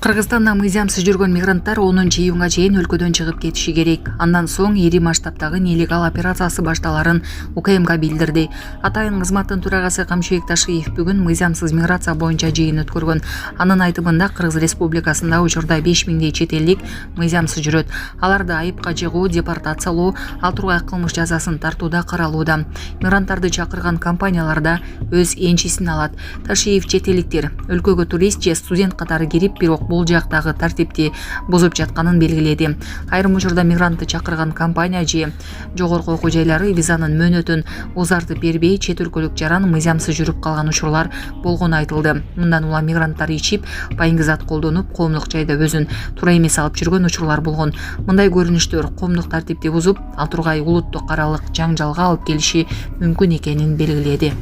Кыргызстанда мыйзамсыз жүргөн мигранттар 10-июнга чейин өлкөдөн чыгып кетиши керек. Андан соң ири масштабтагы нелегал операциясы башталарын УКМК билдирди. Атайын кызматтын төрагасы Камшыбек Ташиев бүгүн мыйзамсыз миграция боюнча жыйын өткөргөн. Анын айтымында Кыргыз Республикасында учурда 5000 чет элдик мыйзамсыз жүрөт. Аларды айыпка жыгуу, депортациялоо, ал тургай кылмыш жазасын тартууда каралууда. Мигранттарды чакырган компанияларда өз энчисин алат. Ташиев чет элдиктер өлкөгө турист же студент катары кирип, бирок бул жактагы тартипти бузуп жатканын белгиледи. Айрым учурда мигрантты чакырган компания же жогорку окуу жайлары визанын мөөнөтүн узартып бербей, чет өлкөлүк жаран мыйзамсыз жүрүп калган учурлар болгону айтылды. Мындан улам мигранттар ичип, байыңгы зат колдонуп, коомдук жайда өзүн туура эмес алып жүргөн учурлар болгон. Мындай көрүнүштөр коомдук тартипти бузуп, ал тургай улуттук аралык жаңжалга алып келиши мүмкүн экенин белгиледи.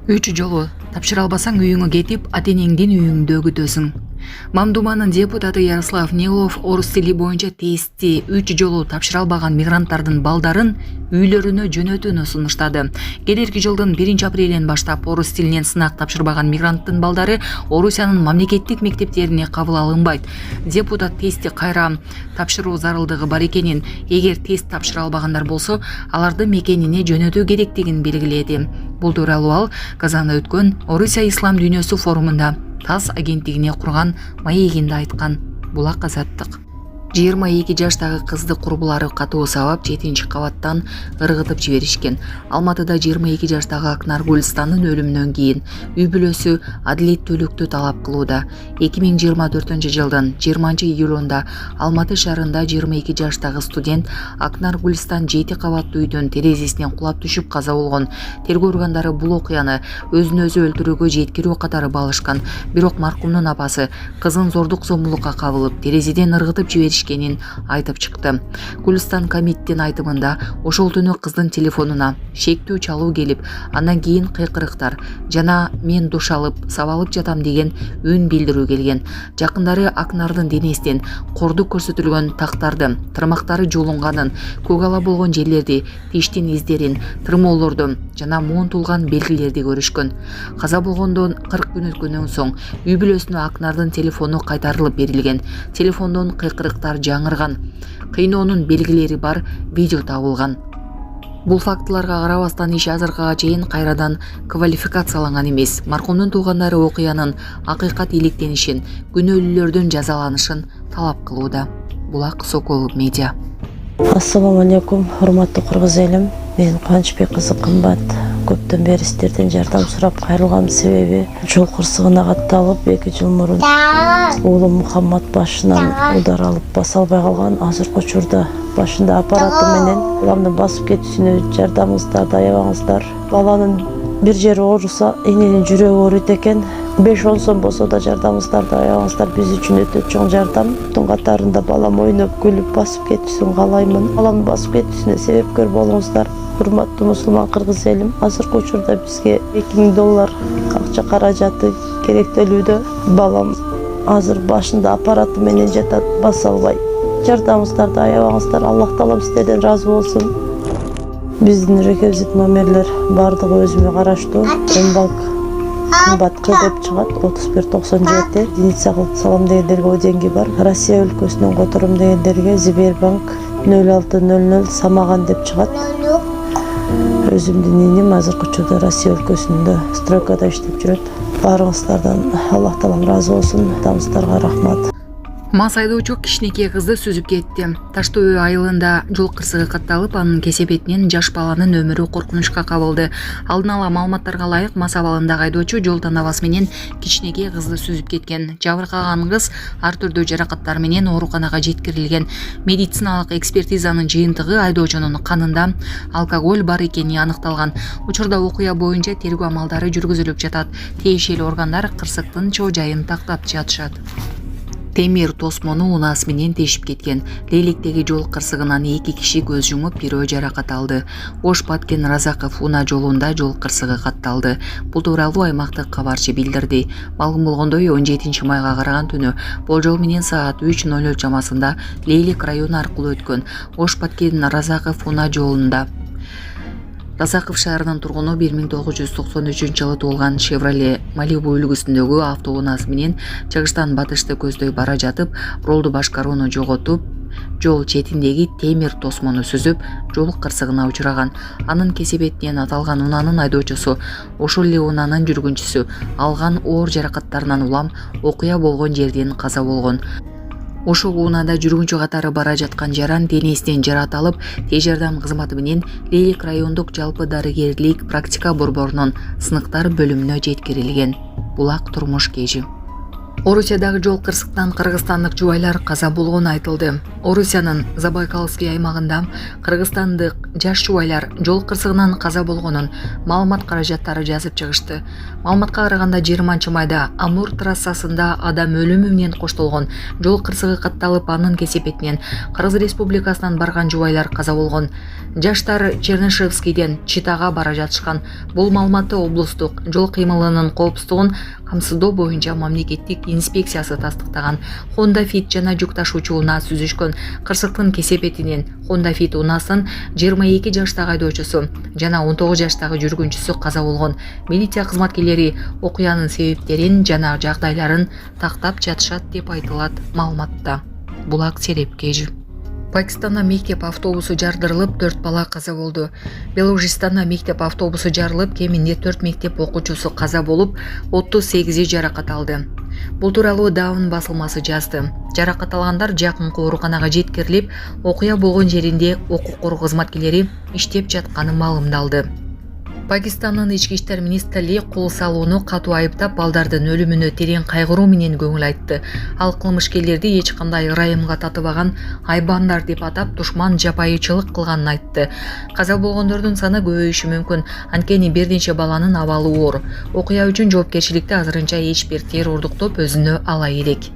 3 жолу тапшыра албасаң үйүңө кетип, ата-энеңдин үйүңдө күтөсүң. Мамдуманын депутаты Ярослав Нилов орус тили боюнча тестти 3 жолу тапшыра албаган мигранттардын балдарын үйлөрүнө жөнөтүүнү сунуштады. Келерки жылдын 1-апрелинен баштап орус тилинен сынак тапшырбаган мигранттын балдары Орусиянын мамлекеттик мектептерине кабыл алынбайт. Депутат тестти кайра тапшыруу зарылдыгы бар экенин, эгер тест тапшыра албагандар болсо, аларды мекенине жөнөтүү керектигин белгиледи. Бул тууралуу ал Казанда өткөн Орусия ислам дүйнөсү форумунда ТАСС агенттигине курган маегинде айткан. Булак Азаттык. 22 жаштагы кызды курбулары катуу сабап 7-кабаттан ыргытып жиберишкен. Алматыда 22 жаштагы Акнар Гүлстанын өлүмүнөн кийин үй бүлөсү адилеттүүлүктү талап кылууда. 2024-жылдын 20-июлунда Алматы шаарында 22 жаштагы студент Акнар Гүлстан 7 кабаттуу үйдүн терезесинен кулап түшүп каза болгон. Тергөө органдары бул окуяны өзүн өзү өлтүрүүгө жеткирүү катары балышкан. Бирок маркумдун апасы кызын зордук зомбулукка кабылып, терезеден ыргытып жиберишкенин айтып чыкты. Гүлстан Камиттин айтымында ошол түнү кыздын телефонуна шектүү чалуу келип, андан кийин кыйкырыктар жана мен душ алып, сабалып жатам деген үн билдирүү келген. Жакындары Акнардын денесинен кордук көрсөтүлгөн тактарды, тырмактары жуулунганын, көк ала болгон жерлерди, тиштин издерин, тырмоолорду жана муунтулган белгилерди көрүшкөн. Каза болгондон 40 күн өткөндөн соң үй бүлөсүнө Акнардын телефону кайтарылып берилген. Телефондон кыйкырыктар жаңырган, кыйноонун белгилери бар видео табылган. Бул фактыларга карабастан иш азыркыга чейин кайрадан квалификацияланган эмес. Маркумдун туугандары окуянын акыйкат иликтенишин, күнөөлүүлөрдүн жазаланышын талап кылууда. Булак Сокол медиа. Ассаламу алейкум, урматтуу кыргыз элим. Мен Кубанычбек кызы Кымбат. Көптөн бери сиздерден жардам сурап кайрылган себеби жол кырсыгына катталып 2 жыл мурун уулум Мухаммад башынан удар алып баса албай калган. Азыркы учурда башында аппараты менен баламдын басып кетүүсүнө жардамыңыздарды аябаңыздар. Баланын бир жери ооруса, эненин жүрөгү ооруйт экен. 5-10 сом болсо да жардамыңыздарды аябаңыздар. Биз үчүн өтө чоң жардам. Тун катарында балам ойноп күлүп басып кетүүсүн каалаймын. Баламдын басып кетүүсүнө себепкер болуңуздар. Урматтуу мусулман кыргыз элим, азыркы учурда бизге $2000 акча каражаты керектелүүдө. Балам азыр башында аппараты менен жатат, баса албай. Жардамыңыздарды аябаңыздар. Аллах таалам сиздерден разы болсун. Биздин реквизит номерлер бардыгы өзүмө караштуу. Мбанк Кымбатка деп чыгат 3197. Единица кылып салам дегендерге о деньги бар. Россия өлкөсүнөн котором дегендерге Сбербанк 0600 Самаган деп чыгат. Өзүмдүн иним азыркы учурда Россия өлкөсүндө стройкада иштеп жүрөт. Баарыңыздардан Аллах таалам разы болсун. Дамыздарга рахмат. Мас айдоочу кичинекей кызды сүзүп кетти. Ташты өө айылында жол кырсыгы катталып, анын кесепетинен жаш баланын өмүрү коркунучка кабылды. Алдын ала маалыматтарга ылайык, мас абалындагы айдоочу жол тандабасы менен кичинекей кызды сүзүп кеткен. Жабыркаган кыз ар түрдүү жаракаттар менен ооруканага жеткирилген. Медициналык экспертизанын жыйынтыгы айдоочунун канында алкоголь бар экени аныкталган. Учурда окуя боюнча тергөө амалдары жүргүзүлүп жатат. Тиешелүү органдар кырсыктын чоо жайын тактап жатышат. Темир тосмону унаасы менен тешип кеткен. Лейлектеги жол кырсыгынан 2 киши көз жумуп, бирөө жаракат алды. Ош Баткен Разаков Уна жолунда жол кырсыгы катталды. Бул тууралуу аймактык кабарчы билдирди. Малгум болгондой 17 майга караган түнү болжол менен саат 3:00 чамасында Лейлек району аркылуу өткөн Ош Баткен Разаков Уна жолунда Казаков шаарынын тургуну 1993-жылы туулган Chevrolet Malibu үлгүсүндөгү автоунаас менен чыгыштан батышты көздөй бара жатып, ролду башкарууну жоготуп, жол четиндеги темир тосмону сүзүп, жол кырсыгына учураган. Анын кесепетинен аталган унаанын айдоочусу, ошол эле унаанын жүргүнчүсү алган оор жаракаттарынан улам окуя болгон жерден каза болгон. Ошол унаада жүргүнчү катары бара жаткан жаран денесинен жарат алып, тез жардам кызматы менен Лейлик райондук жалпы дарыгерлик практика борборунун сыныктар бөлүмүнө жеткирилген. Булак турмуш кежи. Орусиядагы жол кырсыктан кыргызстандык жубайлар каза болгону айтылды. Орусиянын Забайкальский аймагында кыргызстандык жаш жубайлар жол кырсыгынан каза болгонун маалымат каражаттары жазып чыгышты. Маалыматка караганда 20-майда Амур трассасында адам өлүмү менен коштолгон жол кырсыгы катталып, анын кесепетинен Кыргыз Республикасынан барган жубайлар каза болгон. Жаштар Чернышевскийден Читага бара жатышкан. Бул маалыматты облустук жол кыймылынын коопсуздугун камсыздоо боюнча мамлекеттик инспекциясы тастыктаган. Honda Fit жана жүк ташуучу унаа сүзүшкөн. Кырсыктын кесепетинен Honda Fit унаасын 22 жаштагы айдоочусу жана 19 жаштагы жүргүнчүсү каза болгон. Милиция кызматкерлери окуянын себептерин жана жагдайларын тактап жатышат деп айтылат маалыматта. Булак Серепкежи. Пакистанда мектеп автобусу жардырылып, 4 бала каза болду. Белужистанда мектеп автобусу жарылып, кеминде 4 мектеп окуучусу каза болуп, 38 жаракат алды. Бул тууралуу Даун басылмасы жазды. Жаракат алгандар жакынкы ооруканага жеткирилип, окуя болгон жеринде укук коргоо кызматкерлери иштеп жатканы маалымдалды. Пакистандын ички иштер министри кол салууну катуу айыптап, балдардын өлүмүнө терең кайгыруу менен көңүл айтты. Ал кылмышкерлерди эч кандай ырайымга татыбаган айбандар деп атап, душман жапайычылык кылганын айтты. Каза болгондордун саны көбөйүшү мүмкүн, анткени бир нече баланын абалы оор. Окуя үчүн жоопкерчиликти азырынча эч бир террордук топ өзүнө ала элек.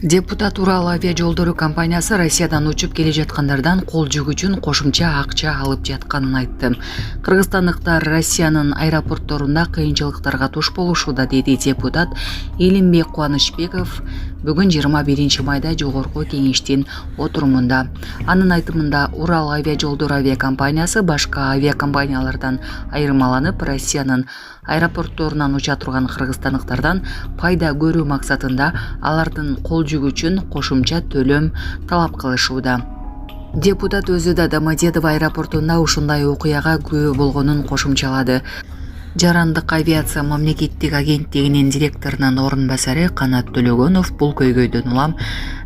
Депутат Урал авиа жолдору компаниясы Россиядан учуп келе жаткандардан кол жүк үчүн кошумча акча алып жатканын айтты. Кыргызстандыктар Россиянын аэропортторунда кыйынчылыктарга туш болушууда, деди депутат Элимбек Кубанычбеков бүгүн 21-майда жогорку кеңештин отурумунда. Анын айтымында, Урал авиа жолдору авиакомпаниясы башка авиакомпаниялардан айырмаланып, Россиянын аэропортторунан уча турган кыргызстандыктардан пайда көрүү максатында алардын кол жүк үчүн кошумча төлөм талап кылышууда. Депутат өзү да Домодедово аэропортунда ушундай окуяга күбө болгонун кошумчалады. Жарандык авиация мамлекеттик агенттигинин директорунун орун басары Канат Төлөгөнов бул көйгөйдөн улам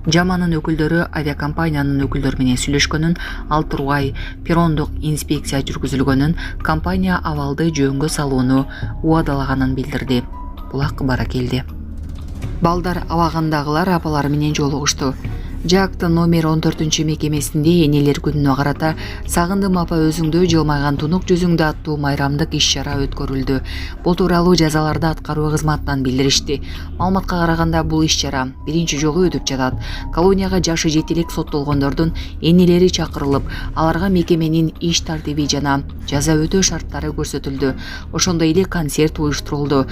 Жаманын өкүлдөрү авиакомпаниянын өкүлдөрү менен сүйлөшкөнүн, ал тургай перрондук инспекция жүргүзүлгөнүн, компания абалды жөнгө салууну убадалаганын билдирди. Булак Баракелди. Балдар абагындагылар апалары менен жолугушту. ЖАКТын номер 14 мекемесинде энелер күнүнө карата "Сагындым апа өзүңдү, жылмайган тунук жүзүңдү" аттуу майрамдык иш-чара өткөрүлдү. Бул тууралуу жазаларды аткаруу кызматынан билдиришти. Маалыматка караганда, бул иш-чара биринчи жолу өтүп жатат. Колонияга жашы жети элек соттолгондордун энелери чакырылып, аларга мекеменин иш тартиби жана жаза өтөө шарттары көрсөтүлдү. Ошондой эле концерт уюштурулду.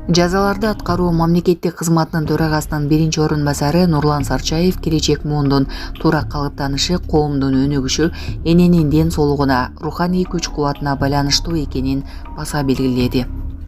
Жазаларды аткаруу мамлекеттик кызматынын төрагасынын биринчи орун басары Нурлан Сарчаев келечек муундун туура калыптанышы коомдун өнүгүшү эненин ден соолугуна, руханий күч-кубатына байланыштуу экенин баса белгиледи.